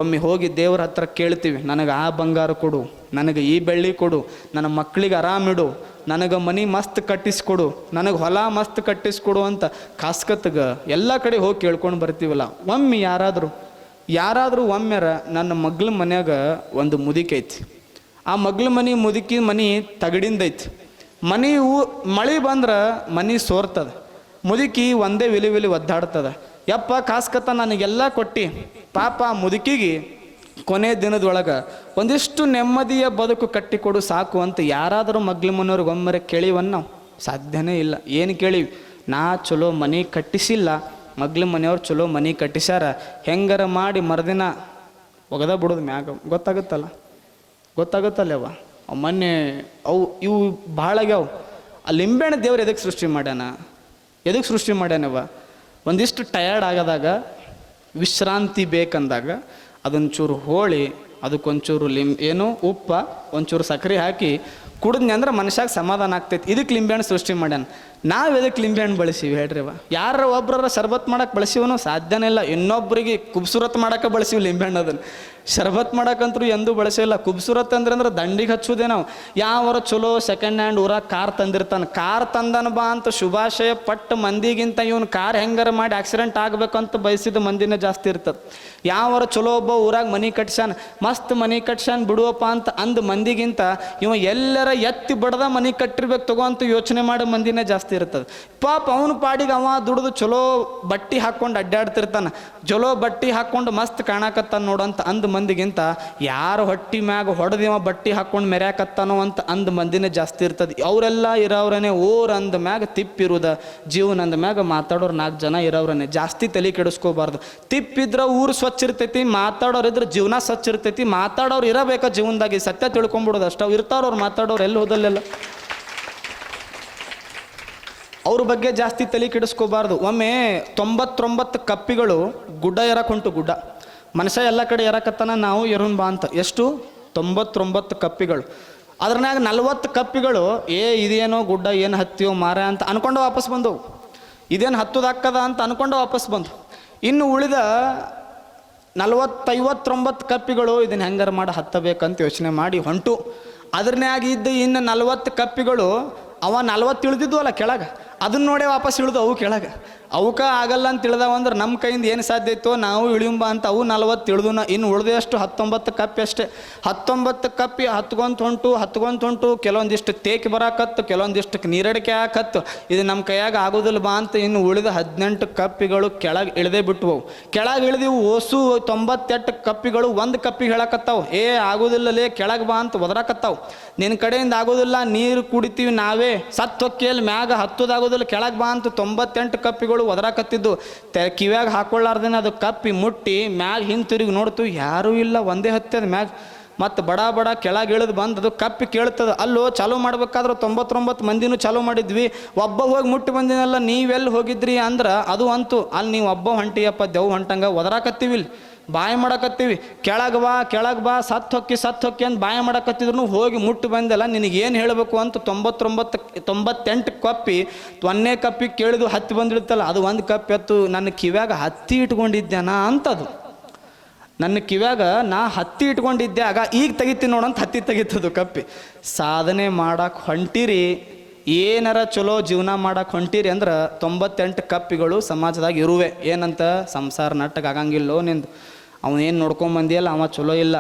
ಒಮ್ಮೆ ಹೋಗಿ ದೇವ್ರ ಹತ್ರ ಕೇಳ್ತೀವಿ, ನನಗೆ ಆ ಬಂಗಾರ ಕೊಡು, ನನಗೆ ಈ ಬೆಳ್ಳಿ ಕೊಡು, ನನ್ನ ಮಕ್ಕಳಿಗೆ ಆರಾಮಿಡು, ನನಗೆ ಮನೆ ಮಸ್ತ್ ಕಟ್ಟಿಸ್ಕೊಡು, ನನಗೆ ಹೊಲ ಮಸ್ತ್ ಕಟ್ಟಿಸ್ಕೊಡು ಅಂತ ಕಾಸ್ಕತ್ಗೆ ಎಲ್ಲ ಕಡೆ ಹೋಗಿ ಕೇಳ್ಕೊಂಡು ಬರ್ತೀವಲ್ಲ. ಒಮ್ಮೆ ಯಾರಾದರೂ ಒಮ್ಮೆರ ನನ್ನ ಮಗ್ಳ ಮನ್ಯಾಗ ಒಂದು ಮುದುಕಿ ಐತಿ. ಆ ಮಗ್ಳ ಮುದುಕಿ ಮನೆ ತಗಡಿಂದೈತಿ. ಮಳೆ ಬಂದ್ರೆ ಮನೆ ಸೋರ್ತದ. ಮುದುಕಿ ಒಂದೇ ವಿಲಿ ಒದ್ದಾಡ್ತದ. ಯಪ್ಪ ಕಾಸ್ಕತ್ತ ನನಗೆಲ್ಲ ಕೊಟ್ಟು ಪಾಪ ಮುದುಕಿಗೆ ಕೊನೆ ದಿನದೊಳಗೆ ಒಂದಿಷ್ಟು ನೆಮ್ಮದಿಯ ಬದುಕು ಕಟ್ಟಿಕೊಡು ಸಾಕು ಅಂತ ಯಾರಾದರೂ ಮಗ್ಳ ಮನೆಯವ್ರಿಗೆ ಒಮ್ಮರೆ ಕೇಳಿವನ್ನ ನಾವು? ಸಾಧ್ಯನೇ ಇಲ್ಲ. ಏನು ಕೇಳಿವಿ? ನಾ ಚಲೋ ಮನೆ ಕಟ್ಟಿಸಿಲ್ಲ, ಮಗ್ಳ ಮನೆಯವ್ರು ಚಲೋ ಮನೆ ಕಟ್ಟಿಸ್ಯಾರ, ಹೆಂಗಾರ ಮಾಡಿ ಮರುದಿನ ಒಗದ ಬಿಡೋದು ಮ್ಯಾಗ. ಗೊತ್ತಾಗುತ್ತಲ್ಲವ ಮೊನ್ನೆ ಇವು ಭಾಳಾಗ್ಯಾವ. ಆ ಲಿಂಬೆಹಣ್ಣು ದೇವ್ರು ಎದಕ್ಕೆ ಸೃಷ್ಟಿ ಮಾಡ್ಯಾನವ? ಒಂದಿಷ್ಟು ಟಯರ್ಡ್ ಆಗದಾಗ, ವಿಶ್ರಾಂತಿ ಬೇಕಂದಾಗ ಅದೊಂಚೂರು ಹೋಳಿ, ಅದಕ್ಕೊಂಚೂರು ಉಪ್ಪ, ಒಂಚೂರು ಸಕ್ಕರೆ ಹಾಕಿ ಕುಡಿದ್ನಿ ಅಂದ್ರೆ ಮನುಷ್ಯಾಗ ಸಮಾಧಾನ ಆಗ್ತೈತಿ. ಇದಕ್ಕೆ ಲಿಂಬೆಹಣ್ಣು ಸೃಷ್ಟಿ ಮಾಡ್ಯಾನ. ನಾವು ಎದಕ್ಕೆ ಲಿಂಬೆಹಣ್ಣು ಬಳಸೀವಿ ಹೇಳ್ರಿವ? ಯಾರ ಒಬ್ಬರ ಶರ್ಬತ್ ಮಾಡಕ್ಕೆ ಬಳಸೀವನು? ಸಾಧ್ಯನೇ ಇಲ್ಲ. ಇನ್ನೊಬ್ಬರಿಗೆ ಖೂಬ್ಸೂರತ್ ಮಾಡೋಕೆ ಬಳಸೀವಿ ಲಿಂಬೆಹಣ್ಣು. ಅದನ್ನು ಶರ್ಬತ್ ಮಾಡೋಕ್ಕಂತೂ ಎಂದೂ ಬಳಸಿಲ್ಲ. ಖೂಬ್ಸೂರತ್ ಅಂದ್ರೆ ದಂಡಿಗೆ ಹಚ್ಚುವುದೇ ನಾವು. ಯಾವರ ಚಲೋ ಸೆಕೆಂಡ್ ಹ್ಯಾಂಡ್ ಊರಾಗ ಕಾರ್ ತಂದಿರ್ತಾನೆ, ಕಾರ್ ತಂದನ ಬಾ ಅಂತ ಶುಭಾಶಯ ಪಟ್ಟು ಮಂದಿಗಿಂತ ಇವನು ಕಾರ್ ಹೆಂಗಾರ ಮಾಡಿ ಆಕ್ಸಿಡೆಂಟ್ ಆಗಬೇಕಂತ ಬಯಸಿದ ಮಂದಿನೇ ಜಾಸ್ತಿ ಇರ್ತದೆ. ಯಾವರ ಚಲೋ ಒಬ್ಬ ಊರಾಗ ಮನೆ ಕಟ್ಸ್ಯಾನ, ಮಸ್ತ್ ಮನೆ ಕಟ್ಸ್ಯಾನ ಬಿಡುವಪ್ಪ ಅಂತ ಅಂದ ಮಂದಿಗಿಂತ ಇವ ಎಲ್ಲರ ಎತ್ತಿ ಬಡ್ದ ಮನೆ ಕಟ್ಟಿರ್ಬೇಕು ತಗೋ ಅಂತ ಯೋಚನೆ ಮಾಡೋ ಮಂದಿನೇ ಜಾಸ್ತಿ ಇರ್ತದೆ. ಪಾಪ ಅವನ ಪಾಡಿಗೆ ಅವ ದುಡಿದು ಚಲೋ ಬಟ್ಟೆ ಹಾಕ್ಕೊಂಡು ಅಡ್ಡಾಡ್ತಿರ್ತಾನೆ, ಚಲೋ ಬಟ್ಟೆ ಹಾಕ್ಕೊಂಡು ಮಸ್ತ್ ಕಾಣಕತ್ತಾನ ನೋಡಂತ ಅಂದ ಮಂದಿಗಿಂತ ಯಾರು ಹೊಟ್ಟಿ ಮ್ಯಾಗ ಹೊಡೆದಿವ ಬಟ್ಟೆ ಹಾಕ್ಕೊಂಡು ಮೆರ್ಯಾಕತ್ತಾನೋ ಅಂತ ಅಂದ ಮಂದಿನೇ ಜಾಸ್ತಿ ಇರ್ತದೆ. ಅವರೆಲ್ಲ ಇರೋವ್ರೇ ಓರ್ ಅಂದ ಮ್ಯಾಗ ತಿಪ್ಪಿರುದ ಜೀವನ ಅಂದ ಮ್ಯಾಗ ಮಾತಾಡೋರು 4 ಜನ ಇರೋವ್ರೇ. ಜಾಸ್ತಿ ತಲೆ ಕೆಡಿಸ್ಕೋಬಾರ್ದು. ತಿಪ್ಪಿದ್ರೆ ಊರು ಸ್ವಚ್ಛ ಇರ್ತೈತಿ, ಮಾತಾಡೋರಿದ್ರೆ ಜೀವನ ಸ್ವಚ್ಛ ಇರ್ತೈತಿ. ಮಾತಾಡೋರು ಇರಬೇಕ ಜೀವನದಾಗಿ, ಸತ್ಯ ತಿಳ್ಕೊಂಬಿಡೋದು ಅಷ್ಟ. ಅವು ಇರ್ತಾರವ್ರು ಮಾತಾಡೋರು ಎಲ್ಲಿ ಹೋದಲ್ಲೆಲ್ಲ. ಅವ್ರ ಬಗ್ಗೆ ಜಾಸ್ತಿ ತಲೆ ಕೆಡಿಸ್ಕೋಬಾರ್ದು. ಒಮ್ಮೆ 99 ಕಪ್ಪಿಗಳು ಗುಡ್ಡ ಎರಕೊಂಟು. ಗುಡ್ಡ ಮನುಷ್ಯ ಎಲ್ಲ ಕಡೆ ಎರಕತ್ತಾನ, ನಾವು ಎರುನ್ ಬಾ ಅಂತ. ಎಷ್ಟು? 99 ಕಪ್ಪಿಗಳು. ಅದ್ರನ್ಯಾಗ 40 ಕಪ್ಪಿಗಳು ಇದೇನೋ ಗುಡ್ಡ ಏನು ಹತ್ತಿಯೋ ಮಾರ ಅಂತ ಅನ್ಕೊಂಡು ವಾಪಸ್ ಬಂದವು. ಇದೇನು ಹತ್ತದಾಕ್ಕದ ಅಂತ ಅನ್ಕೊಂಡು ವಾಪಸ್ ಬಂದು. ಇನ್ನು ಉಳಿದ 40-59 ಕಪ್ಪಿಗಳು ಇದನ್ನು ಹೆಂಗಾರ ಮಾಡಿ ಹತ್ತಬೇಕಂತ ಯೋಚನೆ ಮಾಡಿ ಹೊಂಟು. ಅದ್ರನ್ಯಾಗ ಇದ್ದ ಇನ್ನು 40 ಕಪ್ಪಿಗಳು ಅವ 40 ಇಳಿದಿದ್ವು ಅಲ್ಲ ಕೆಳಗೆ, ಅದನ್ನ ನೋಡೇ ವಾಪಸ್ ಇಳಿದು ಅವು ಕೆಳಗೆ. ಅವಕ್ಕೆ ಆಗಲ್ಲ ಅಂತ ಇಳ್ದಾವಂದ್ರೆ ನಮ್ಮ ಕೈಯಿಂದ ಏನು ಸಾಧ್ಯ ಇತ್ತೋ ನಾವು ಇಳಿಯುಂಬ ಅಂತ ಅವು 40 ಇಳಿದು. ಇನ್ನು ಉಳಿದಷ್ಟು 19 ಕಪ್ಪಿ ಅಷ್ಟೇ. 19 ಕಪ್ಪಿ ಹತ್ಕೊಂತ ಹೊಂಟು. ಕೆಲವೊಂದಿಷ್ಟು ತೇಕಿ ಬರಾಕತ್ತು, ಕೆಲವೊಂದಿಷ್ಟಕ್ಕೆ ನೀರಡಿಕೆ ಹಾಕತ್ತು. ಇದು ನಮ್ಮ ಕೈಯಾಗ ಆಗೋದಿಲ್ಲ ಬಾ ಅಂತ ಇನ್ನು ಉಳಿದ 18 ಕಪ್ಪಿಗಳು ಕೆಳಗೆ ಇಳಿದೇ ಬಿಟ್ಟವು. ಕೆಳಗೆ ಇಳಿದಿವು. ಓಸು 98 ಕಪ್ಪಿಗಳು ಒಂದು ಕಪ್ಪಿಗೆ ಹೇಳಕತ್ತಾವು, ಆಗೋದಿಲ್ಲಲೇ ಕೆಳಗೆ ಬಾ ಅಂತ ಒದರಾಕತ್ತಾವು. ನಿನ್ನ ಕಡೆಯಿಂದ ಆಗೋದಿಲ್ಲ, ನೀರು ಕುಡಿತೀವಿ ನಾವೇ, ಸತ್ತು ಹೊಕ್ಕಿಯಲ್ಲಿ ಮ್ಯಾಗ ಹತ್ತೋದಾಗೋದಿಲ್ಲ, ಕೆಳಗೆ ಬಾ ಅಂತ 98 ಕಪ್ಪಿಗಳು ಒದರಾಕತ್ತಿದ್ದು. ಕಿವ್ಯಾಗ ಹಾಕೊಳ್ಳಾರ್ದೇನೆ ಅದು ಕಪ್ಪಿ ಮುಟ್ಟಿ ಮ್ಯಾಗ ಹಿಂತಿರುಗಿ ನೋಡ್ತು, ಯಾರೂ ಇಲ್ಲ, ಒಂದೇ ಹತ್ತದ ಮ್ಯಾಗ. ಮತ್ತು ಬಡ ಕೆಳಗೆ ಇಳಿದು ಬಂದು ಅದು ಕಪ್ಪಿ ಕೇಳ್ತದೆ. ಅಲ್ಲೋ ಚಾಲೂ ಮಾಡ್ಬೇಕಾದ್ರೆ 99 ಮಂದಿನೂ ಚಾಲೂ ಮಾಡಿದ್ವಿ, ಒಬ್ಬ ಹೋಗಿ ಮುಟ್ಟಿ ಬಂದಿನಲ್ಲ, ನೀವೆಲ್ಲಿ ಹೋಗಿದ್ರಿ ಅಂದ್ರೆ ಅದು ಅಂತು. ಅಲ್ಲಿ ನೀವು ಒಬ್ಬ ಹೊಂಟಿಯಪ್ಪ, ದೆವ್ ಹೊಂಟಂಗ ಒದರಾಕತ್ತೀವಿ, ಇಲ್ಲಿ ಬಾಯಿ ಮಾಡಕತ್ತೀವಿ, ಕೆಳಗೆ ಬಾ ಸತ್ತು ಹೊಕ್ಕಿ ಅಂತ ಬಾಯಿ ಮಾಡಕತ್ತಿದ್ರು ಹೋಗಿ ಮುಟ್ಟಿ ಬಂದಲ್ಲ, ನಿನಗೇನು ಹೇಳಬೇಕು ಅಂತ 98 ಕಪ್ಪಿ ಒಂದೇ ಕಪ್ಪಿಗೆ ಕೇಳಿದು ಹತ್ತಿ ಬಂದಿಡ್ತಲ್ಲ, ಅದು ಒಂದು ಕಪ್ಪಿ ಎತ್ತು ನನ್ನ ಕಿವ್ಯಾಗ ಹತ್ತಿ ಇಟ್ಕೊಂಡಿದ್ದೇನಾ ಅಂತದು. ನನ್ನ ಕಿವ್ಯಾಗ ನಾ ಹತ್ತಿ ಇಟ್ಕೊಂಡಿದ್ದೆ, ಆಗ ಈಗ ತೆಗಿತೀನಿ ನೋಡಂತ ಹತ್ತಿ ತೆಗಿತದು ಕಪ್ಪಿ. ಸಾಧನೆ ಮಾಡಕ್ಕೆ ಹೊಂಟಿರಿ, ಏನಾರ ಚಲೋ ಜೀವನ ಮಾಡಕ್ಕೆ ಹೊಂಟಿರಿ ಅಂದ್ರೆ 98 ಕಪ್ಪಿಗಳು ಸಮಾಜದಾಗ ಇರುವೆ. ಏನಂತ? ಸಂಸಾರ ನಟ್ಟಗೆ ಆಗಂಗಿಲ್ಲೋ ನಿಂದು, ಅವನೇನು ನೋಡ್ಕೊಂಬಂದಿಯಲ್ಲ ಅವ ಚಲೋ ಇಲ್ಲ,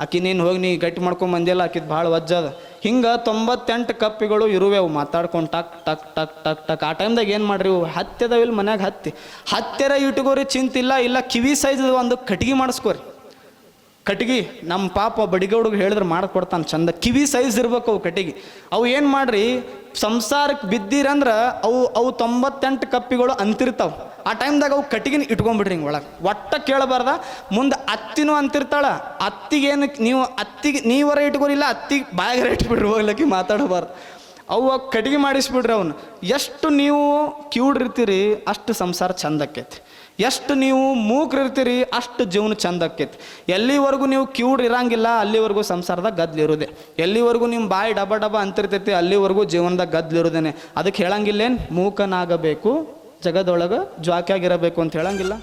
ಆಕಿ ನೀನು ಹೋಗಿ ನೀ ಗಟ್ಟಿ ಮಾಡ್ಕೊಂಬಂದಿಯಲ್ಲ ಆಕಿದು ಭಾಳ ವಜ್ಜದ. ಹಿಂಗೆ 98 ಕಪ್ಪಿಗಳು ಇರುವೆ. ಅವು ಮಾತಾಡ್ಕೊಂಡು ಟಕ್. ಆ ಟೈಮ್ದಾಗ ಏನು ಮಾಡ್ರಿ, ಹತ್ಯದವಿಲ್ಲ ಮನ್ಯಾಗ ಹತ್ಯರ ಇಟ್ಕೋರಿ, ಚಿಂತಿಲ್ಲ. ಕಿವಿ ಸೈಜ್ ಒಂದು ಕಟ್ಗೆ ಮಾಡಿಸ್ಕೋರಿ. ಕಟ್ಗೆ ನಮ್ಮ ಪಾಪ ಬಡಿಗೌಡಿಗೆ ಹೇಳಿದ್ರೆ ಮಾಡಿಕೊಡ್ತಾನೆ ಚಂದ. ಕಿವಿ ಸೈಜ್ ಇರ್ಬೇಕು ಅವು ಕಟ್ಟಿಗೆ. ಅವು ಏನು ಮಾಡ್ರಿ, ಸಂಸಾರಕ್ಕೆ ಬಿದ್ದಿರಂದ್ರೆ ಅವು 98 ಕಪ್ಪಿಗಳು ಅಂತಿರ್ತಾವೆ. ಆ ಟೈಮ್ದಾಗ ಅವು ಕಟ್ಟಿಗೆ ಇಟ್ಕೊಂಡ್ಬಿಡ್ರಿ ಹಿಂಗೆ ಒಳಗೆ, ಒಟ್ಟ ಕೇಳಬಾರ್ದ. ಮುಂದೆ ಅತ್ತಿನೂ ಅಂತಿರ್ತಾಳೆ, ಅತ್ತಿಗೇನು ನೀವರ ಇಟ್ಕೋರಿಲ್ಲ, ಅತ್ತಿಗೆ ಬಾಯಾಗರ ಇಟ್ಬಿಡ್ರಿ, ಹೋಗ್ಲಕ್ಕೆ ಮಾತಾಡಬಾರ್ದು. ಅವು ಕಟ್ಟಿಗೆ ಮಾಡಿಸ್ಬಿಡ್ರಿ ಅವನು. ಎಷ್ಟು ನೀವು ಕ್ಯೂಡ್ರಿರ್ತೀರಿ ಅಷ್ಟು ಸಂಸಾರ ಚಂದ ಆಕೈತಿ, ಎಷ್ಟು ನೀವು ಮೂಕ್ರಿರ್ತೀರಿ ಅಷ್ಟು ಜೀವನ ಚಂದ ಆಕೈತಿ. ಎಲ್ಲಿವರೆಗೂ ನೀವು ಕ್ಯೂಡ್ ಇರಂಗಿಲ್ಲ ಅಲ್ಲಿವರೆಗೂ ಸಂಸಾರದಾಗ ಗದ್ಲಿರೋದೆ. ಎಲ್ಲಿವರೆಗೂ ನಿಮ್ಮ ಬಾಯಿ ಡಬ ಅಂತಿರ್ತೈತಿ ಅಲ್ಲಿವರೆಗೂ ಜೀವನದಾಗ ಗದ್ಲಿರೋದೇನೆ. ಅದಕ್ಕೆ ಹೇಳಂಗಿಲ್ಲೇನು, ಮೂಕನಾಗಬೇಕು ಜಗದೊಳಗೆ ಜ್ವಾಕ್ಯಾಗಿರಬೇಕು ಅಂತ ಹೇಳಂಗಿಲ್ಲ.